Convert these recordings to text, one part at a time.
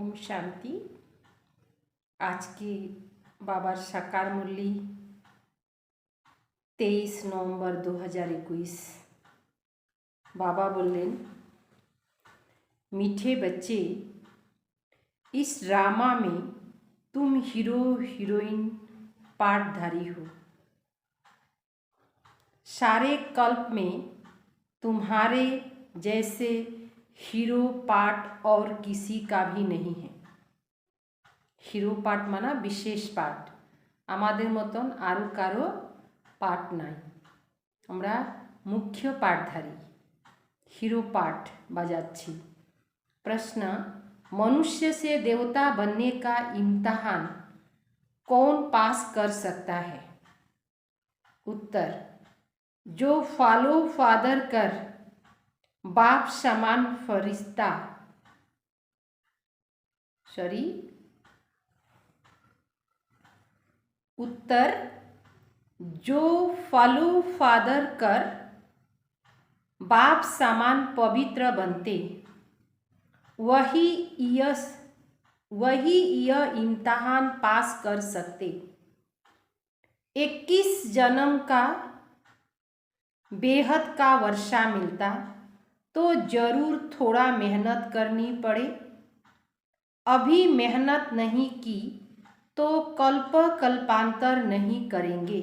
ओम शांति। आज की बाबा साकार मुरली 23 नवंबर 2021। बाबा बोलें, मीठे बच्चे, इस ड्रामा में तुम हीरो हीरोइन पार्टधारी हो। सारे कल्प में तुम्हारे जैसे हीरो पार्ट और किसी का भी नहीं है। हिरो पार्ट माना विशेष पार्ट, आमादेर मतन आरो कारो पार्ट नाई। हमरा मुख्य पार्टधारी हिरो पार्ट बजाচ্ছি। प्रश्न, मनुष्य से देवता बनने का इम्तिहान कौन पास कर सकता है? उत्तर, जो फॉलो फादर कर बाप समान फरिश्ता उत्तर, जो फॉलो फादर कर बाप समान पवित्र बनते, वही यह इम्तिहान पास कर सकते। 21 जन्म का बेहद का वर्षा मिलता तो जरूर थोड़ा मेहनत करनी पड़े। अभी मेहनत नहीं की तो कल्पांतर नहीं करेंगे,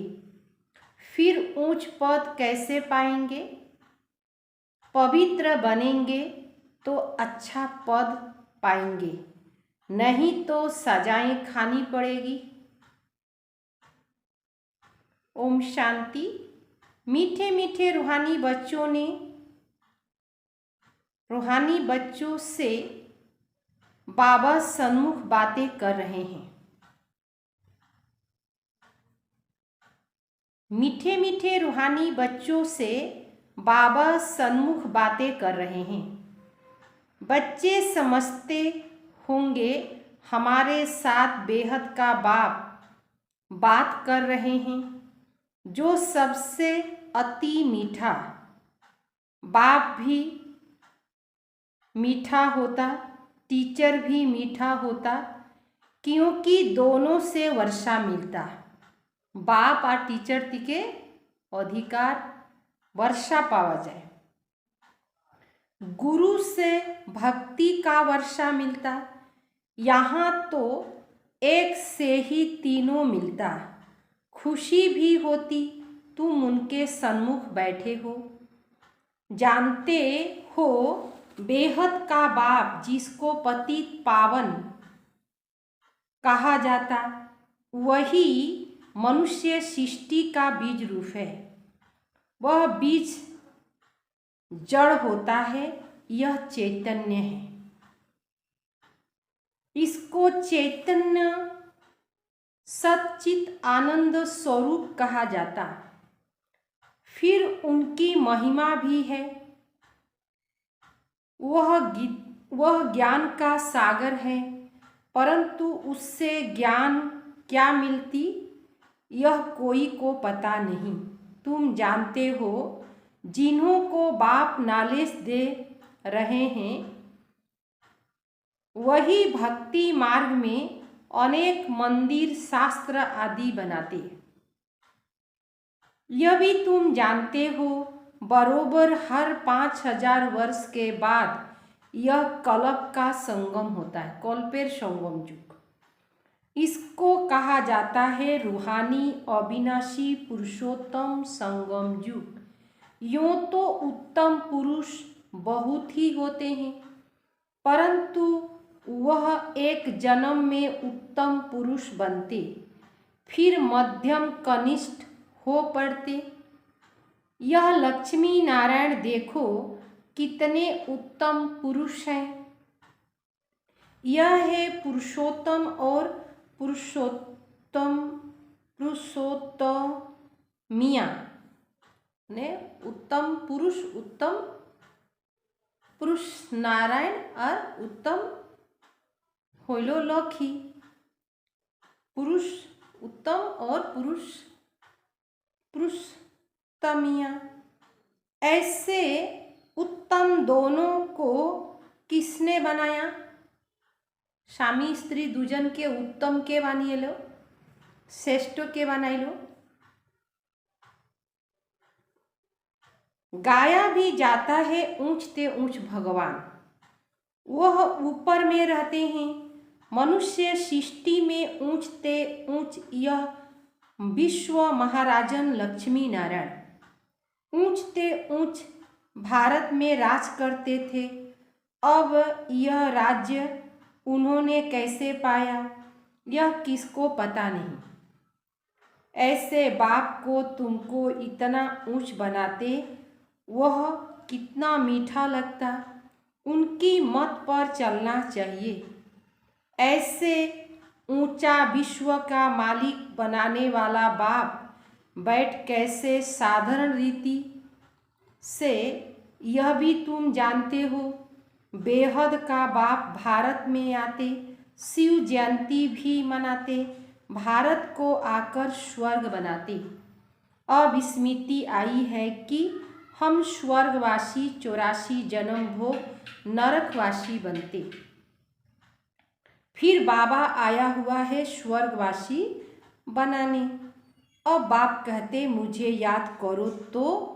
फिर ऊंच पद कैसे पाएंगे? पवित्र बनेंगे तो अच्छा पद पाएंगे, नहीं तो सजाएं खानी पड़ेगी। ओम शांति। मीठे मीठे रूहानी बच्चों से बाबा सन्मुख बातें कर रहे हैं। मीठे मीठे रूहानी बच्चों से बाबा सन्मुख बातें कर रहे हैं। बच्चे समझते होंगे हमारे साथ बेहद का बाप बात कर रहे हैं, जो सबसे अति मीठा। बाप भी मीठा होता, टीचर भी मीठा होता, क्योंकि दोनों से वर्षा मिलता। बाप और टीचर तिके अधिकार वर्षा पावा जाए। गुरु से भक्ति का वर्षा मिलता, यहाँ तो एक से ही तीनों मिलता। खुशी भी होती, तुम उनके सन्मुख बैठे हो। जानते हो बेहद का बाप जिसको पतित पावन कहा जाता, वही मनुष्य सृष्टि का बीज रूप है। वह बीज जड़ होता है, यह चैतन्य है। इसको चैतन्य सच्चित आनंद स्वरूप कहा जाता। फिर उनकी महिमा भी है। वह ज्ञान का सागर है, परंतु उससे ज्ञान क्या मिलती, यह कोई को पता नहीं। तुम जानते हो, जिन्हों को बाप नॉलेज दे रहे हैं, वही भक्ति मार्ग में अनेक मंदिर शास्त्र आदि बनाते। यह भी तुम जानते हो, बरोबर हर 5000 वर्ष के बाद यह कल्प का संगम होता है, कल्पेर संगम युग। इसको कहा जाता है रूहानी अविनाशी पुरुषोत्तम संगम युग। यूँ तो उत्तम पुरुष बहुत ही होते हैं, परंतु वह एक जन्म में उत्तम पुरुष बनते, फिर मध्यम कनिष्ठ हो पड़ते। यह लक्ष्मी नारायण देखो कितने उत्तम पुरुष हैं। यह है पुरुषोत्तम और पुरुषोत्तमिया ने उत्तम पुरुष नारायण और उत्तम होलो लखी। पुरुष उत्तम और पुरुषोत्तमिया, ऐसे उत्तम दोनों को किसने बनाया? स्वामी स्त्री दुजन के उत्तम के बानिएलो, श्रेष्ठ के बनाइलो। गाया भी जाता है ऊंच ते ऊंच भगवान, वह ऊपर में रहते हैं। मनुष्य सृष्टि में ऊंच ते ऊंच यह विश्व महाराजन लक्ष्मी नारायण ऊंच ते ऊंच भारत में राज करते थे। अब यह राज्य उन्होंने कैसे पाया यह किसको पता नहीं। ऐसे बाप को तुमको इतना ऊंच बनाते वह कितना मीठा लगता, उनकी मत पर चलना चाहिए। ऐसे ऊंचा विश्व का मालिक बनाने वाला बाप बैठ कैसे साधारण रीति से, यह भी तुम जानते हो। बेहद का बाप भारत में आते शिव जयंती भी मनाते, भारत को आकर स्वर्ग बनाते। अब स्मृति आई है कि हम स्वर्गवासी 84 जन्म भोग नरकवासी बनते। फिर बाबा आया हुआ है स्वर्गवासी बनाने। अब बाप कहते मुझे याद करो तो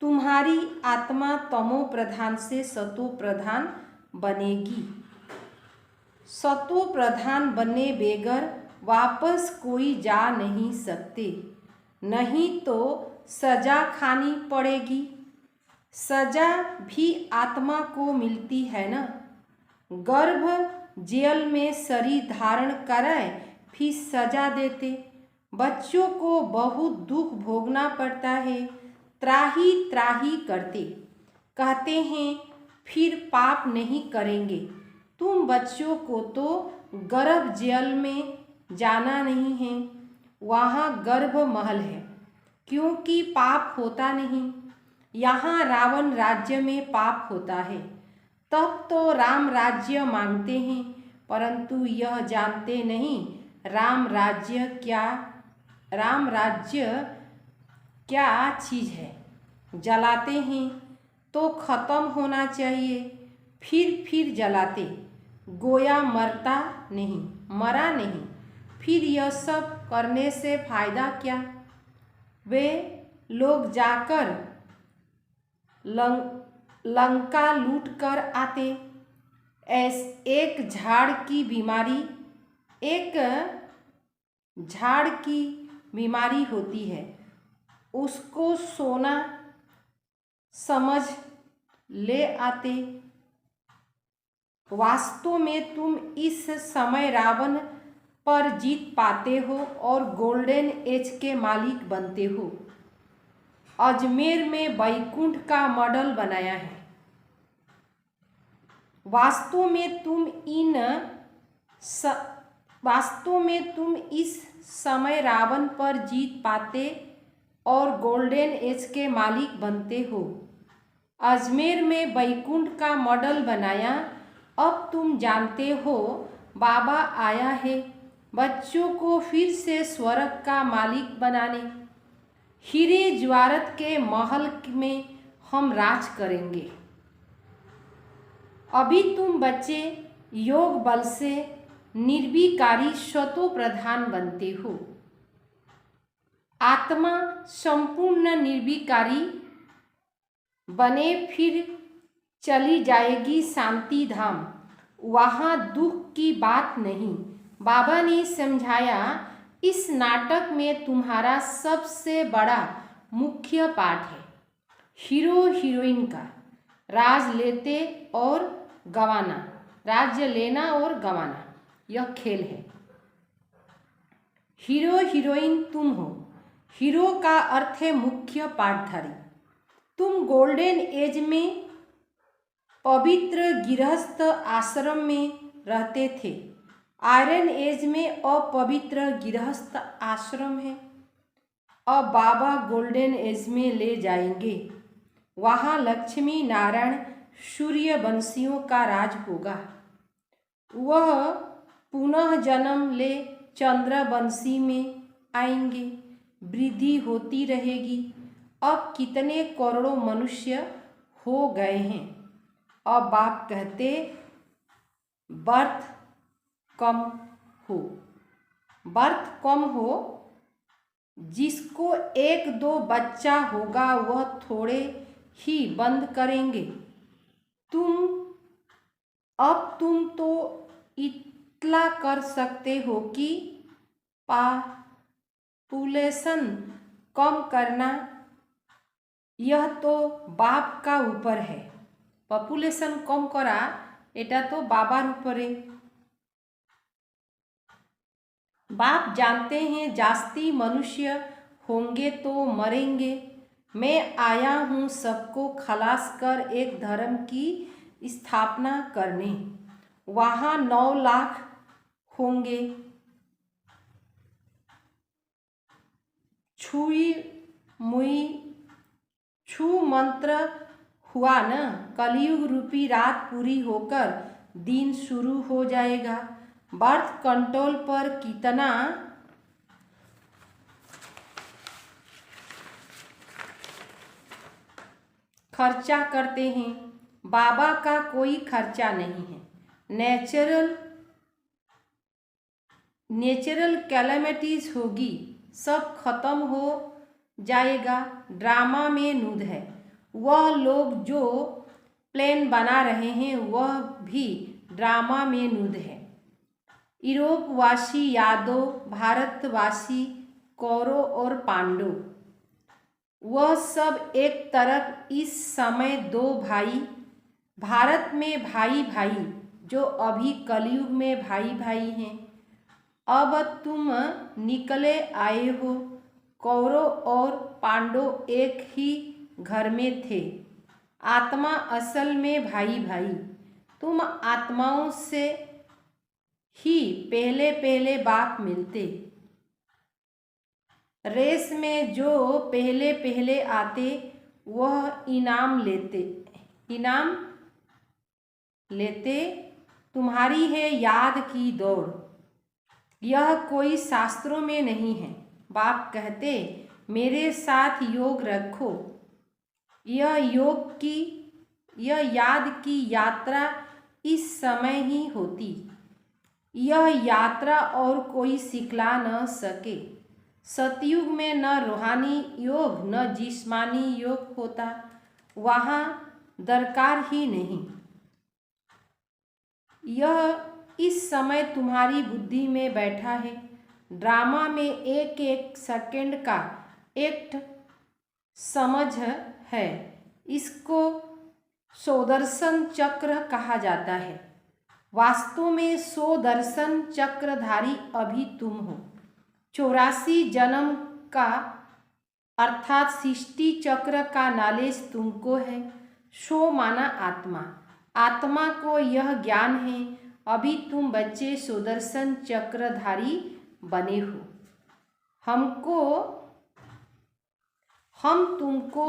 तुम्हारी आत्मा तमो प्रधान से सतो प्रधान बनेगी। सतो प्रधान बने बगैर वापस कोई जा नहीं सकते, नहीं तो सजा खानी पड़ेगी। सजा भी आत्मा को मिलती है ना। गर्भ जेल में शरीर धारण कराए फिर सजा देते। बच्चों को बहुत दुख भोगना पड़ता है, त्राही त्राही करते। कहते हैं फिर पाप नहीं करेंगे। तुम बच्चों को तो गर्भ जेल में जाना नहीं है, वहाँ गर्भ महल है, क्योंकि पाप होता नहीं। यहाँ रावण राज्य में पाप होता है। तब तो राम राज्य मांगते हैं, परंतु यह जानते नहीं राम राज्य क्या चीज़ है। जलाते हैं तो ख़त्म होना चाहिए, फिर जलाते, गोया मरा नहीं। फिर यह सब करने से फायदा क्या। वे लोग जाकर लंका लूट कर आते। एक झाड़ की बीमारी होती है, उसको सोना समझ ले आते। वास्तव में तुम इस समय रावण पर जीत पाते हो और गोल्डन एज के मालिक बनते हो। अजमेर में बैकुंठ का मॉडल बनाया है। वास्तव में तुम इस समय रावण पर जीत पाते और गोल्डन एज के मालिक बनते हो। अजमेर में बैकुंठ का मॉडल बनाया। अब तुम जानते हो बाबा आया है बच्चों को फिर से स्वर्ग का मालिक बनाने। हीरे ज्वारत के महल में हम राज करेंगे। अभी तुम बच्चे योग बल से निर्विकारी स्वतो प्रधान बनते हो। आत्मा संपूर्ण निर्विकारी बने फिर चली जाएगी शांति धाम, वहाँ दुख की बात नहीं। बाबा ने समझाया इस नाटक में तुम्हारा सबसे बड़ा मुख्य पाठ है हीरो हीरोइन का राज्य लेना और गंवाना। यह खेल है। हीरो हीरोइन तुम हो। हीरो का अर्थ है मुख्य पाठधारी। तुम गोल्डन एज में पवित्र गृहस्थ आश्रम में रहते थे। आयरन एज में अपवित्र गृहस्थ आश्रम है। अब बाबा गोल्डन एज में ले जाएंगे। वहाँ लक्ष्मी नारायण सूर्यवंशियों का राज होगा। वह पुनः जन्म ले चंद्रवंशी में आएंगे। वृद्धि होती रहेगी। अब कितने करोड़ों मनुष्य हो गए हैं। अब बाप कहते बर्थ कम हो, बर्थ कम हो। जिसको एक दो बच्चा होगा वह थोड़े ही बंद करेंगे। तुम तो इतना कर सकते हो कि पॉपुलेशन कम करना, यह तो बाप का ऊपर है। पॉपुलेशन कम करा एटा तो बाबार ऊपर है। बाप जानते हैं जास्ती मनुष्य होंगे तो मरेंगे। मैं आया हूँ सबको खलास कर एक धर्म की स्थापना करने। वहाँ 9 लाख होंगे। छू मंत्र हुआ न, कलयुग रूपी रात पूरी होकर दिन शुरू हो जाएगा। बर्थ कंट्रोल पर कितना खर्चा करते हैं? बाबा का कोई खर्चा नहीं है। नेचुरल कैलेमिटीज होगी, सब खत्म हो जाएगा। ड्रामा में नूद है। वह लोग जो प्लान बना रहे हैं वह भी ड्रामा में नूद है। यूरोपवासी यादव, भारतवासी कौरव और पांडव, वह सब एक तरफ। इस समय 2 भाई, भारत में भाई भाई जो अभी कलयुग में भाई भाई हैं। अब तुम निकले आए हो। कौरव और पांडव एक ही घर में थे। आत्मा असल में भाई भाई। तुम आत्माओं से ही पहले पहले बाप मिलते। रेस में जो पहले पहले आते वह इनाम लेते। तुम्हारी है याद की दौड़। यह कोई शास्त्रों में नहीं है। बाप कहते मेरे साथ योग रखो। यह याद की यात्रा इस समय ही होती। यह यात्रा और कोई सिखला न सके। सतयुग में न रूहानी योग न जिस्मानी योग होता। वहाँ दरकार ही नहीं। यह इस समय तुम्हारी बुद्धि में बैठा है। ड्रामा में एक एक सेकंड का एक्ट समझ है। इसको सुदर्शन चक्र कहा जाता है। वास्तव में सुदर्शन चक्रधारी अभी तुम हो। 84 जन्म का अर्थात सृष्टि चक्र का नॉलेज तुमको है। सो माना आत्मा। आत्मा को यह ज्ञान है अभी तुम बच्चे सुदर्शन चक्रधारी बने हो। हम तुमको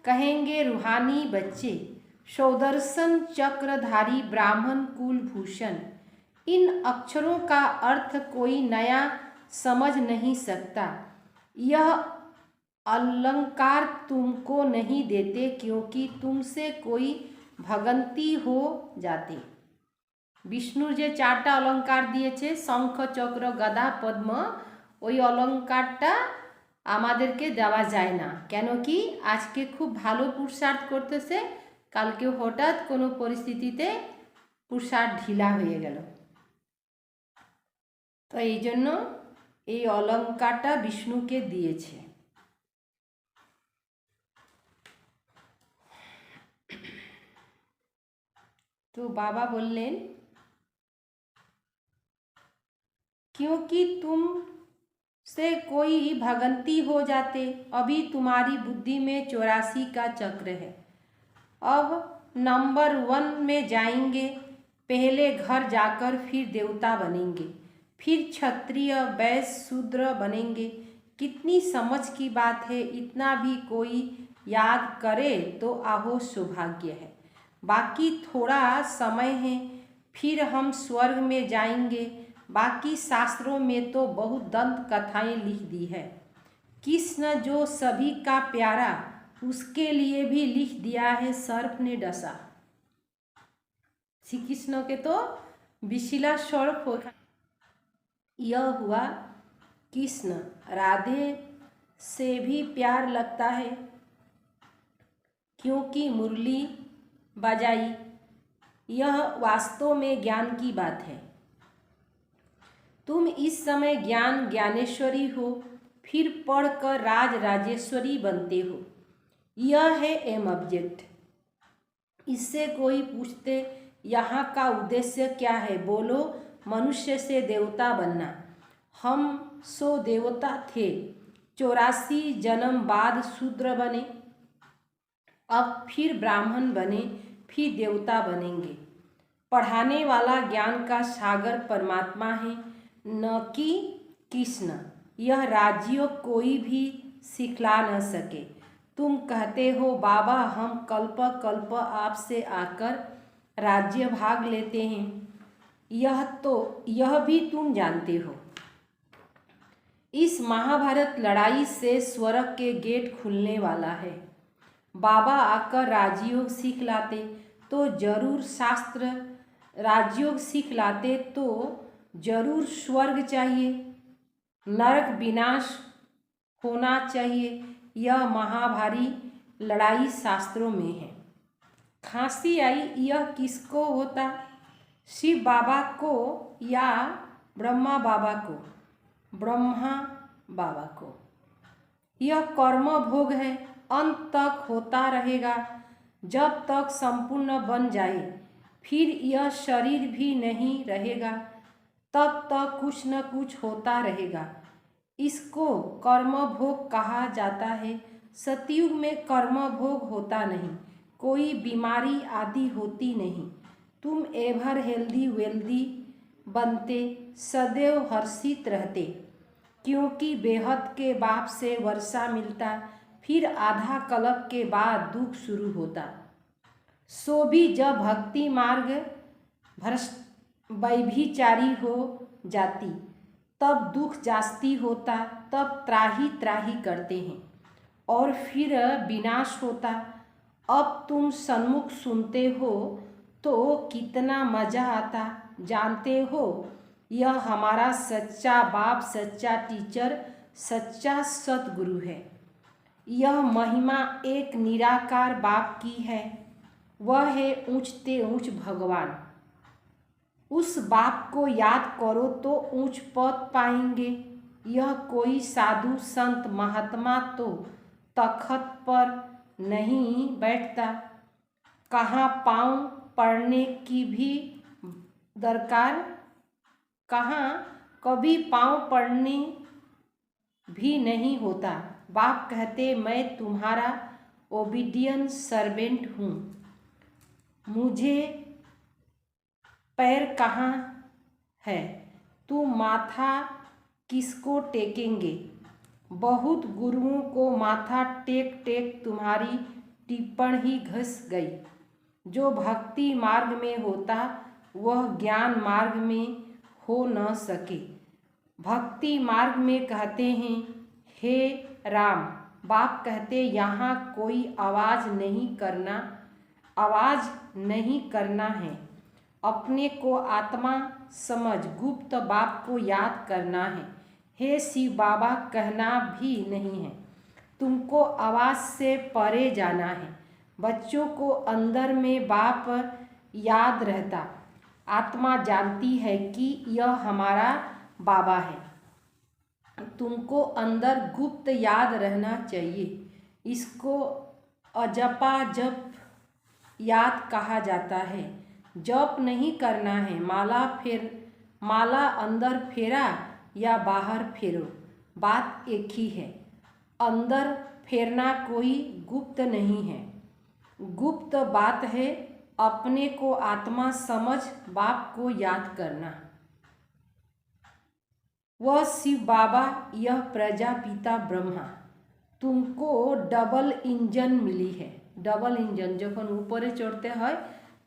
कहेंगे रूहानी बच्चे, सुदर्शन चक्रधारी ब्राह्मण कुल भूषण। इन अक्षरों का अर्थ कोई नया समझ नहीं सकता। यह अलंकार तुमको नहीं देते क्योंकि तुमसे कोई भगंती हो जाती। विष्णुर जे 4टा अलंकार दिए शंख चक्र गदा पद्म, ওই অলঙ্কারটা আমাদেরকে দেওয়া যায় না। কেন কি আজকে খুব ভালো পুরুষার্থ করতেছে, কালকে হঠাৎ কোনো পরিস্থিতিতে পুরুষার্থ ঢিলা হয়ে গেল। তো এই জন্য এই অলঙ্কারটা বিষ্ণুকে দিয়েছে। तो बाबा बोलें क्योंकि तुम से कोई भगंती हो जाते। अभी तुम्हारी बुद्धि में 84 का चक्र है। अब नंबर 1 में जाएंगे। पहले घर जाकर फिर देवता बनेंगे, फिर क्षत्रिय वैश्य शूद्र बनेंगे। कितनी समझ की बात है। इतना भी कोई याद करे तो आहो सौभाग्य है। बाकी थोड़ा समय है, फिर हम स्वर्ग में जाएंगे। बाकी शास्त्रों में तो बहुत दंत कथाएं लिख दी है। कृष्ण जो सभी का प्यारा, उसके लिए भी लिख दिया है सर्प ने डसा। श्री कृष्ण के तो विशिला सर्प यह हुआ कृष्ण। राधे से भी प्यार लगता है क्योंकि मुरली बजाई। यह वास्तव में ज्ञान की बात है। तुम इस समय ज्ञान ज्ञानेश्वरी हो, फिर पढ़कर राज राजेश्वरी बनते हो। यह है एम ऑब्जेक्ट। इससे कोई पूछते यहाँ का उद्देश्य क्या है? बोलो, मनुष्य से देवता बनना। हम सो देवता थे, 84 जन्म बाद शूद्र बने, अब फिर ब्राह्मण बने, फिर देवता बनेंगे। पढ़ाने वाला ज्ञान का सागर परमात्मा है, न कि कृष्ण। यह राजयोग कोई भी सिखला न सके। तुम कहते हो बाबा हम कल्प कल्प आपसे आकर राज्य भाग लेते हैं, यह भी तुम जानते हो। इस महाभारत लड़ाई से स्वर्ग के गेट खुलने वाला है। बाबा आकर राजयोग सीख लाते तो जरूर शास्त्र, राजयोग सीख लाते तो जरूर स्वर्ग चाहिए, नरक विनाश होना चाहिए। यह महाभारी लड़ाई शास्त्रों में है। खांसी आई, यह किसको होता? शिव बाबा को या ब्रह्मा बाबा को? ब्रह्मा बाबा को। यह कर्म भोग है, अंत तक होता रहेगा जब तक संपूर्ण बन जाए। फिर यह शरीर भी नहीं रहेगा, तब तक कुछ न कुछ होता रहेगा। इसको कर्म भोग कहा जाता है। सतयुग में कर्म भोग होता नहीं, कोई बीमारी आदि होती नहीं। तुम एवर हेल्दी वेल्दी बनते, सदैव हर्षित रहते, क्योंकि बेहद के बाप से वर्षा मिलता। फिर आधा कल्प के बाद दुख शुरू होता। सो भी जब भक्ति मार्ग भ्रष्ट व्यभिचारी हो जाती, तब दुख जास्ती होता, तब त्राही त्राही करते हैं और फिर विनाश होता। अब तुम सन्मुख सुनते हो तो कितना मजा आता, जानते हो? यह हमारा सच्चा बाप, सच्चा टीचर, सच्चा सतगुरु है। यह महिमा एक निराकार बाप की है, वह है ऊंचते ऊंच भगवान। उस बाप को याद करो तो ऊंच पद पाएंगे। यह कोई साधु संत महात्मा तो तखत पर नहीं बैठता, कहाँ पाँव पड़ने की भी दरकार, कहाँ कभी पाँव पड़ने भी नहीं होता। बाप कहते मैं तुम्हारा ओबीडियंट सर्वेंट हूँ, मुझे पैर कहाँ है, तू माथा किसको टेकेंगे? बहुत गुरुओं को माथा टेक टेक तुम्हारी टिप्पण ही घस गई। जो भक्ति मार्ग में होता वह ज्ञान मार्ग में हो न सके। भक्ति मार्ग में कहते हैं हे राम, बाप कहते यहाँ कोई आवाज़ नहीं करना है, अपने को आत्मा समझ गुप्त बाप को याद करना है। हे शिव बाबा कहना भी नहीं है, तुमको आवाज़ से परे जाना है। बच्चों को अंदर में बाप याद रहता, आत्मा जानती है कि यह हमारा बाबा है। तुमको अंदर गुप्त याद रहना चाहिए। इसको अजपा जप याद कहा जाता है। जप नहीं करना है, माला अंदर फेरा या बाहर फेरो, बात एक ही है। अंदर फेरना कोई गुप्त नहीं है, गुप्त बात है अपने को आत्मा समझ बाप को याद करना। वह शिव बाबा, यह प्रजापिता ब्रह्मा। तुमको डबल इंजन मिली है। डबल इंजन যখন উপরে চড়তে হয়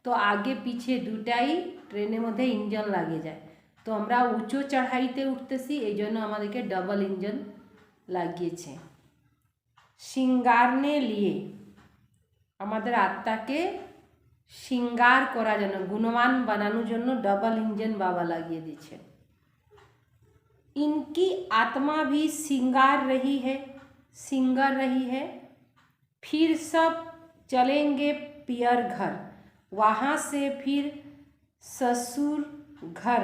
তো আগে পিছে দুটাই ট্রেনের মধ্যে ইঞ্জিন লাগে যায়, তো আমরা উঁচু চড়াইতে উঠতেছি, এই জন্য আমাদেরকে ডবল ইঞ্জিন লাগিয়েছে। সিঙ্গারনে লিয়ে, আমাদের আত্মাকে সিঙ্গার করার জন্য, গুণমান বানানোর জন্য ডবল ইঞ্জিন বাবা লাগিয়ে দিচ্ছেন। इनकी आत्मा भी सिंगार रही है। फिर सब चलेंगे पियर घर, वहाँ से फिर ससुर घर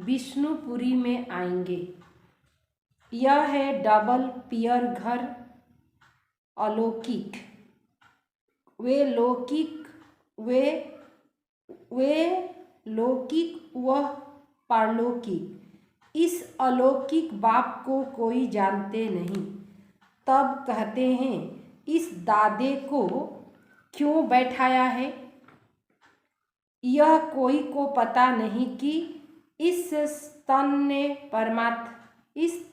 विष्णुपुरी में आएंगे। यह है डबल पियर घर अलौकिक। वे लौकिक वह पारलौकिक। इस अलौकिक बाप को कोई जानते नहीं। तब कहते हैं इस दादे को क्यों बैठाया है। यह कोई को पता नहीं कि इस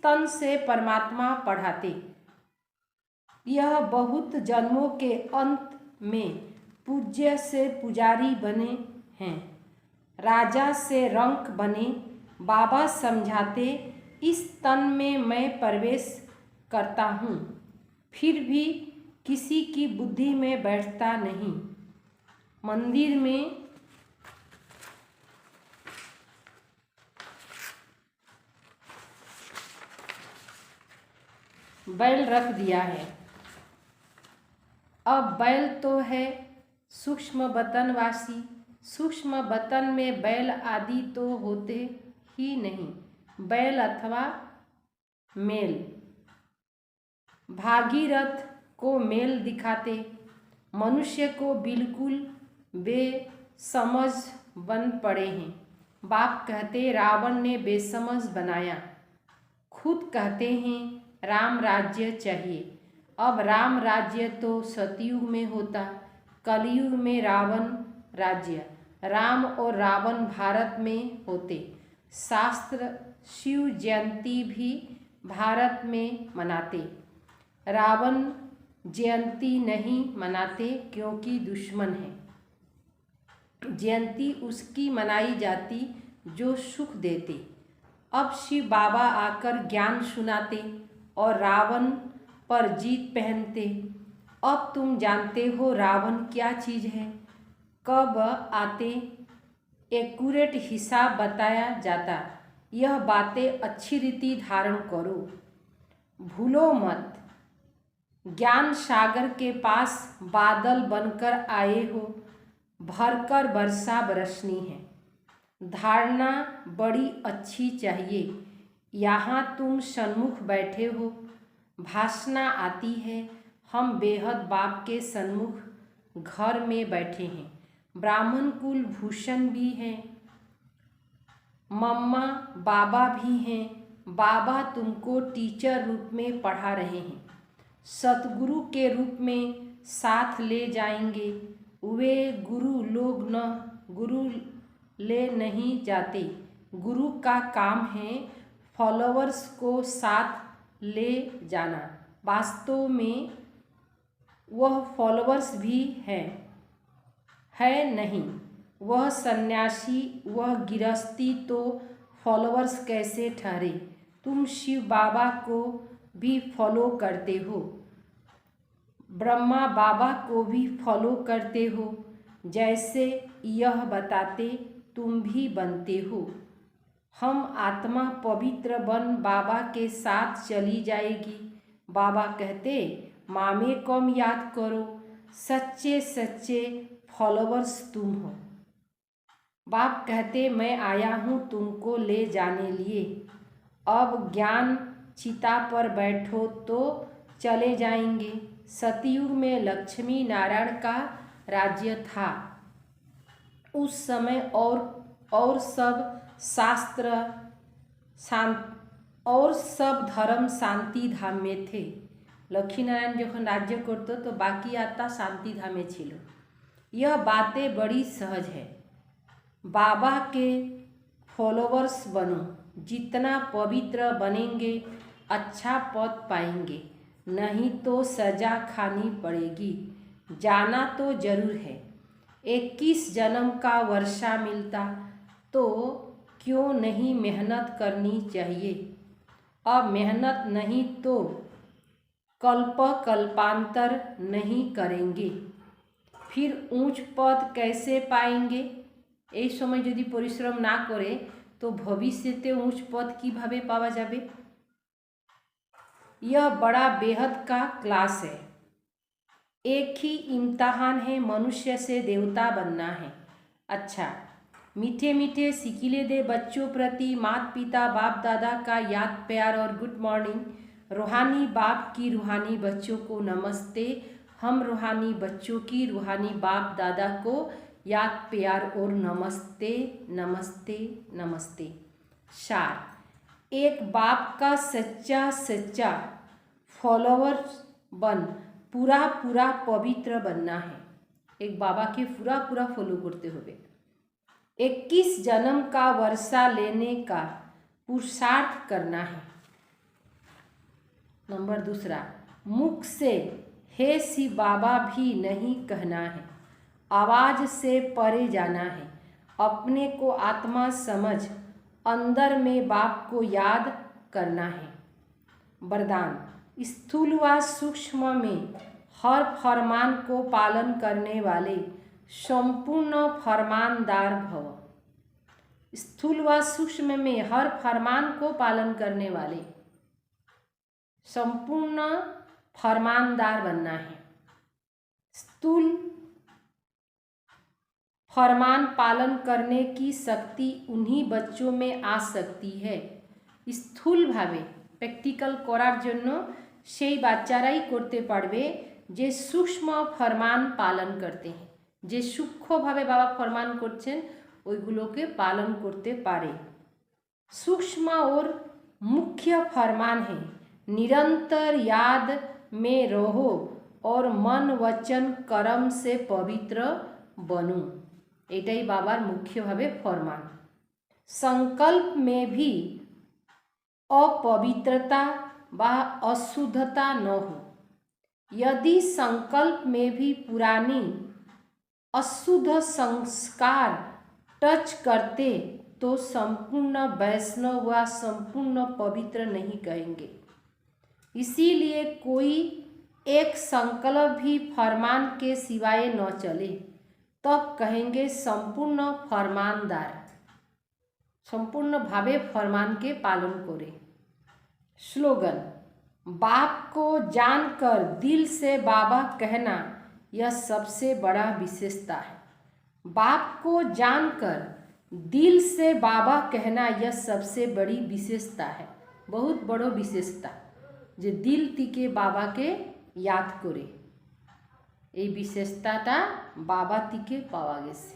तन से परमात्मा पढ़ाते। यह बहुत जन्मों के अंत में पूज्य से पुजारी बने हैं, राजा से रंक बने। बाबा समझाते इस तन में मैं प्रवेश करता हूँ, फिर भी किसी की बुद्धि में बैठता नहीं। मंदिर में बैल रख दिया है। अब बैल तो है सूक्ष्म बतनवासी। सूक्ष्म बतन में बैल आदि तो होते ही नहीं। बैल अथवा मेल भागीरथ को मेल दिखाते। मनुष्य को बिल्कुल बेसमझ बन पड़े हैं। बाप कहते रावण ने बेसमझ बनाया। खुद कहते हैं राम राज्य चाहिए। अब राम राज्य तो सतयुग में होता, कलयुग में रावण राज्य। राम और रावण भारत में होते। शास्त्र शिव जयंती भी भारत में मनाते। रावण जयंती नहीं मनाते क्योंकि दुश्मन है। जयंती उसकी मनाई जाती जो सुख देते। अब शिव बाबा आकर ज्ञान सुनाते और रावण पर जीत पहनते। अब तुम जानते हो रावण क्या चीज़ है, कब आते, एक्यूरेट हिसाब बताया जाता। यह बातें अच्छी रीति धारण करो, भूलो मत। ज्ञान सागर के पास बादल बनकर आए हो, भरकर वर्षा बरसनी है। धारणा बड़ी अच्छी चाहिए। यहाँ तुम सन्मुख बैठे हो, भाषणा आती है। हम बेहद बाप के सन्मुख घर में बैठे हैं। ब्राह्मण कुल भूषण भी हैं, मम्मा बाबा भी हैं। बाबा तुमको टीचर रूप में पढ़ा रहे हैं, सतगुरु के रूप में साथ ले जाएंगे। वे गुरु लोग न गुरु ले नहीं जाते। गुरु का काम है फॉलोअर्स को साथ ले जाना। वास्तव में वह फॉलोअर्स भी है नहीं। वह सन्यासी, वह गृहस्थी तो फॉलोअर्स कैसे ठहरे। तुम शिव बाबा को भी फॉलो करते हो, ब्रह्मा बाबा को भी फॉलो करते हो। जैसे यह बताते तुम भी बनते हो। हम आत्मा पवित्र बन बाबा के साथ चली जाएगी। बाबा कहते मामे कम याद करो, सच्चे सच्चे फॉलोअर्स तुम हो। बाप कहते मैं आया हूँ तुमको ले जाने लिए। अब ज्ञान चिता पर बैठो तो चले जाएंगे। सतयुग में लक्ष्मी नारायण का राज्य था। उस समय और सब शास्त्र और सब धर्म शांति धाम में थे। लक्ष्मी नारायण जखन राज्य करते तो बाकी आता शांति धामे छिलो। यह बातें बड़ी सहज है। बाबा के फॉलोअर्स बनो। जितना पवित्र बनेंगे अच्छा पद पाएंगे, नहीं तो सजा खानी पड़ेगी। जाना तो जरूर है। 21 जन्म का वर्षा मिलता तो क्यों नहीं मेहनत करनी चाहिए। अब मेहनत नहीं तो कल्पांतर नहीं करेंगे, फिर ऊंच पद कैसे पाएंगे। এই সময় যদি পরিশ্রম না করে তো तो भविष्यते उच्च पद কিভাবে পাওয়া যাবে? यह बड़ा बेहद का क्लास है। एक ही इम्तहान है, मनुष्य से देवता बनना है। अच्छा, मीठे मीठे सिकिले दे बच्चों प्रति माता पिता बाप दादा का याद प्यार और गुड मॉर्निंग। रूहानी बाप की रूहानी बच्चों को नमस्ते। हम रूहानी बच्चों की रूहानी बाप दादा को याद प्यार और नमस्ते नमस्ते नमस्ते। सार, एक बाप का सच्चा सच्चा फॉलोवर बन पूरा पूरा पवित्र बनना है। एक बाबा के पूरा पूरा फॉलो करते हुए 21 जन्म का वर्षा लेने का पुरुषार्थ करना है। नंबर दूसरा, मुख से हे शिव बाबा भी नहीं कहना है, आवाज़ से परे जाना है। अपने को आत्मा समझ अंदर में बाप को याद करना है। वरदान, स्थूल व सूक्ष्म में हर फरमान को पालन करने वाले संपूर्ण फरमानदार भव। स्थूल व सूक्ष्म में हर फरमान को पालन करने वाले संपूर्ण फरमानदार बनना है। स्थूल फरमान पालन करने की शक्ति उन्हीं बच्चों में आ सकती है। স্থূল ভাবে প্র্যাকটিক্যাল করার জন্য সেই বাচ্চারাই করতে পারবে যে সূক্ষ্ম ফরমান পালন করতে हैं, যে সূক্ষ্মভাবে বাবা ফরমান করছেন ওইগুলোকে পালন করতে পারে। सूक्ष्म और मुख्य फरमान है, निरंतर याद में रहो और मन वचन कर्म से पवित्र बनो। एटाई बाबार मुख्यभावे फरमान। संकल्प में भी अपवित्रता व अशुद्धता न हो। यदि संकल्प में भी पुरानी अशुद्ध संस्कार टच करते तो संपूर्ण वैष्णव व संपूर्ण पवित्र नहीं कहेंगे। इसीलिए कोई एक संकल्प भी फरमान के सिवाय न चले तब कहेंगे संपूर्ण फरमानदार, संपूर्ण भावे फरमान के पालन करें। स्लोगन, बाप को जानकर दिल से बाबा कहना यह सबसे बड़ा विशेषता है। बाप को जानकर दिल से बाबा कहना यह सबसे बड़ी विशेषता है। बहुत बड़ो विशेषता जे दिल थेके बाबा के याद करे, এই বিশেষতাটা বাবা থেকে পাওয়া গেছে।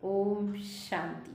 ওম শান্তি।